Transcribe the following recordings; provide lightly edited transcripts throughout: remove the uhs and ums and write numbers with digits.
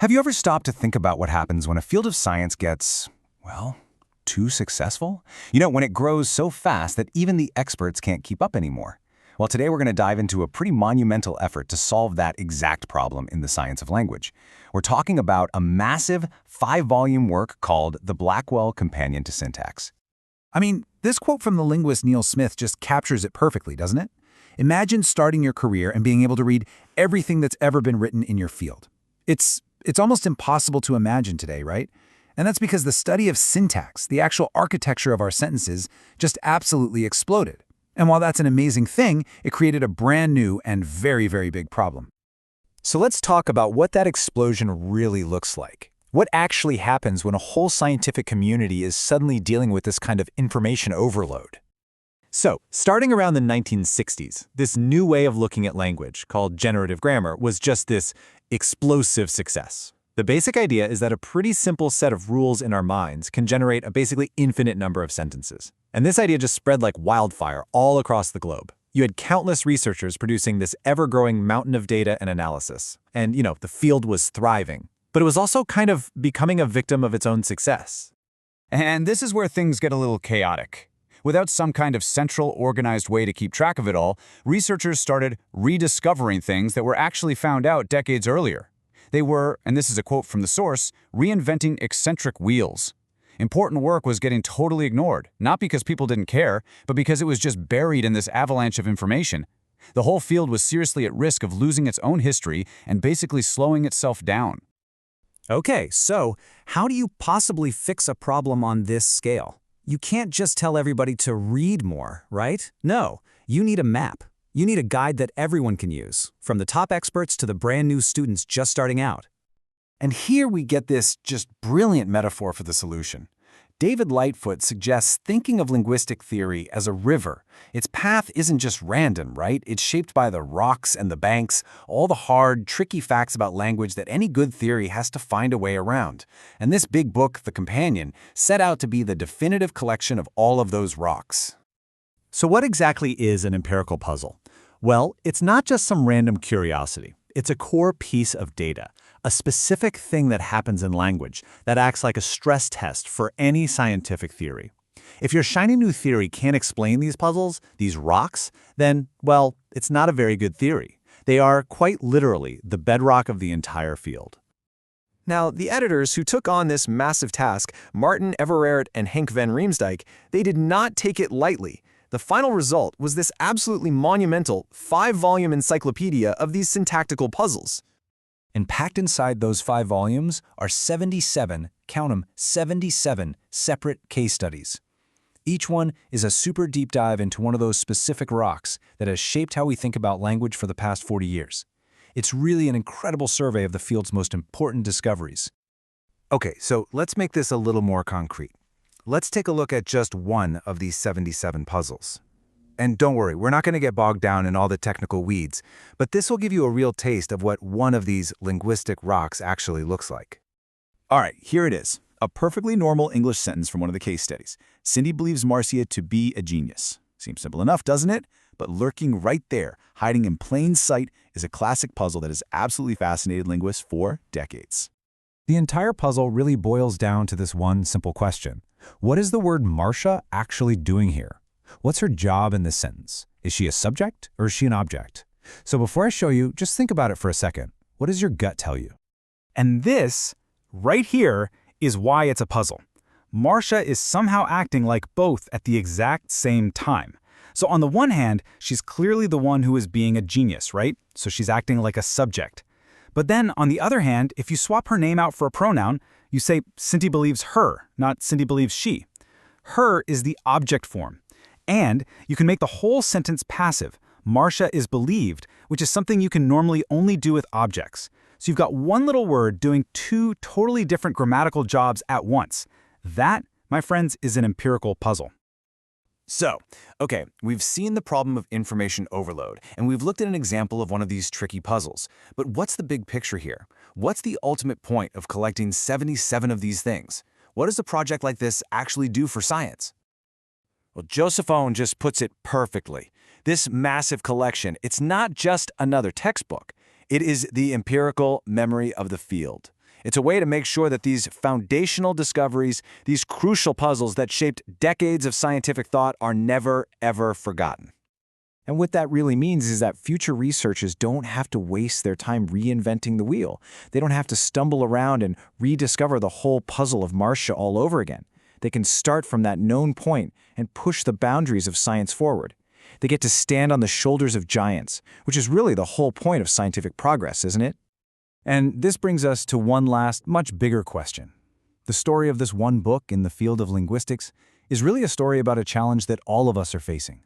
Have you ever stopped to think about what happens when a field of science gets, well, too successful? When it grows so fast that even the experts can't keep up anymore. Well, today we're going to dive into a pretty monumental effort to solve that exact problem in the science of language. We're talking about a massive 5-volume work called the Blackwell Companion to Syntax. This quote from the linguist Neil Smith just captures it perfectly, doesn't it? Imagine starting your career and being able to read everything that's ever been written in your field. It's almost impossible to imagine today, right? And that's because the study of syntax, the actual architecture of our sentences, just absolutely exploded. And while that's an amazing thing, it created a brand new and very, very big problem. So let's talk about what that explosion really looks like. What actually happens when a whole scientific community is suddenly dealing with this kind of information overload? So, starting around the 1960s, this new way of looking at language, called generative grammar, was just this explosive success. The basic idea is that a pretty simple set of rules in our minds can generate a basically infinite number of sentences. And this idea just spread like wildfire all across the globe. You had countless researchers producing this ever-growing mountain of data and analysis. And, the field was thriving. But it was also kind of becoming a victim of its own success. And this is where things get a little chaotic. Without some kind of central, organized way to keep track of it all, researchers started rediscovering things that were actually found out decades earlier. They were, and this is a quote from the source, reinventing eccentric wheels. Important work was getting totally ignored, not because people didn't care, but because it was just buried in this avalanche of information. The whole field was seriously at risk of losing its own history and basically slowing itself down. Okay, so how do you possibly fix a problem on this scale? You can't just tell everybody to read more, right? No, you need a map. You need a guide that everyone can use, from the top experts to the brand new students just starting out. And here we get this just brilliant metaphor for the solution. David Lightfoot suggests thinking of linguistic theory as a river. Its path isn't just random, right? It's shaped by the rocks and the banks, all the hard, tricky facts about language that any good theory has to find a way around. And this big book, The Companion, set out to be the definitive collection of all of those rocks. So what exactly is an empirical puzzle? Well, it's not just some random curiosity. It's a core piece of data, a specific thing that happens in language that acts like a stress test for any scientific theory. If your shiny new theory can't explain these puzzles, these rocks, then, well, it's not a very good theory. They are, quite literally, the bedrock of the entire field. Now, the editors who took on this massive task, Martin Everard and Henk van Riemsdyk, they did not take it lightly. The final result was this absolutely monumental 5-volume encyclopedia of these syntactical puzzles. And packed inside those 5 volumes are 77, count them, 77 separate case studies. Each one is a super deep dive into one of those specific rocks that has shaped how we think about language for the past 40 years. It's really an incredible survey of the field's most important discoveries. Okay, so let's make this a little more concrete. Let's take a look at just one of these 77 puzzles. And don't worry, we're not going to get bogged down in all the technical weeds, but this will give you a real taste of what one of these linguistic rocks actually looks like. All right, here it is. A perfectly normal English sentence from one of the case studies. Cindy believes Marcia to be a genius. Seems simple enough, doesn't it? But lurking right there, hiding in plain sight, is a classic puzzle that has absolutely fascinated linguists for decades. The entire puzzle really boils down to this one simple question. What is the word Marcia actually doing here? What's her job in this sentence? Is she a subject or is she an object? So before I show you, just think about it for a second. What does your gut tell you? And this, right here, is why it's a puzzle. Marcia is somehow acting like both at the exact same time. So on the one hand, she's clearly the one who is being a genius, right? So she's acting like a subject. But then, on the other hand, if you swap her name out for a pronoun, you say Cindy believes her, not Cindy believes she. Her is the object form. And you can make the whole sentence passive. Marcia is believed, which is something you can normally only do with objects. So you've got one little word doing 2 totally different grammatical jobs at once. That, my friends, is an empirical puzzle. So, okay, we've seen the problem of information overload, and we've looked at an example of one of these tricky puzzles. But what's the big picture here? What's the ultimate point of collecting 77 of these things? What does a project like this actually do for science? Well, Josephone just puts it perfectly. This massive collection, it's not just another textbook. It is the empirical memory of the field. It's a way to make sure that these foundational discoveries, these crucial puzzles that shaped decades of scientific thought are never, ever forgotten. And what that really means is that future researchers don't have to waste their time reinventing the wheel. They don't have to stumble around and rediscover the whole puzzle of Marcia all over again. They can start from that known point and push the boundaries of science forward. They get to stand on the shoulders of giants, which is really the whole point of scientific progress, isn't it? And this brings us to one last, much bigger question. The story of this one book in the field of linguistics is really a story about a challenge that all of us are facing.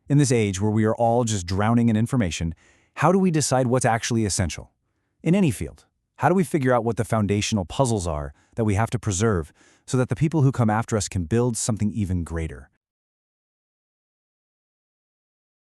In this age where we are all just drowning in information, how do we decide what's actually essential? In any field, how do we figure out what the foundational puzzles are that we have to preserve so that the people who come after us can build something even greater?